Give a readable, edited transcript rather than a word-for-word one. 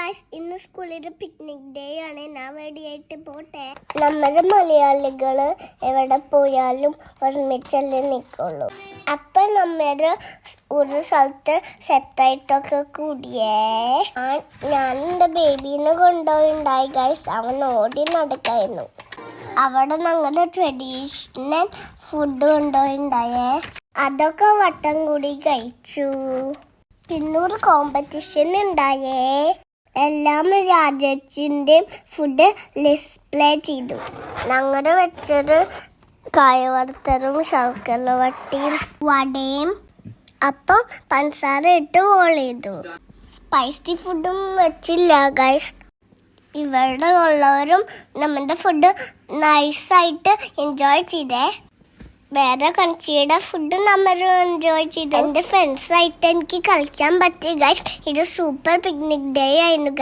Guys, ഇന്ന് സ്കൂളിൽ picnic day ആണ്. ഞാൻ റെഡിയായിട്ട് പോട്ടെ. നമ്മുടെ മലയാളികള് എവിടെ പോയാലും ഒരുമിച്ചല്ലേ നിൽക്കുള്ളൂ. അപ്പൊ നമ്മുടെ ഒരു സ്ഥലത്ത് സെറ്റായിട്ടൊക്കെ കൂടിയേ. ഞാൻ എൻ്റെ ബേബീനെ കൊണ്ടുപോയിണ്ടായി ഗായ്സ്. അവൻ ഓടി നടക്കായിരുന്നു. അവിടെ ഞങ്ങളുടെ ട്രഡീഷണൽ ഫുഡ് കൊണ്ടുപോയിണ്ടായേ. അതൊക്കെ വട്ടം കൂടി കഴിച്ചു. പിന്നെ ഒരു കോമ്പറ്റീഷൻ ഉണ്ടായേ. എല്ലാം രാജേച്ചിന്റെ ഫുഡ് ഡിസ്പ്ലേ ചെയ്തു. ഞങ്ങളുടെ വെച്ചത് കായവറുത്തതും ശർക്കര വട്ടിയും വടയും അപ്പം പഞ്ചസാര ഇട്ട് റോൾ ചെയ്തു. സ്പൈസി ഫുഡും വെച്ചില്ല ഗൈസ്. ഇവിടെ ഉള്ളവരും നമ്മുടെ ഫുഡ് നൈസായിട്ട് എൻജോയ് ചെയ്തേ. വേറെ കൺട്രിയുടെ ഫുഡ് നമ്മൾ എൻജോയ് ചെയ്തു. എൻ്റെ ഫ്രണ്ട്സായിട്ട് എനിക്ക് കളിക്കാൻ പറ്റി ഗൈസ്. ഇത് സൂപ്പർ പിക്നിക് ഡേ ആയിരുന്നു.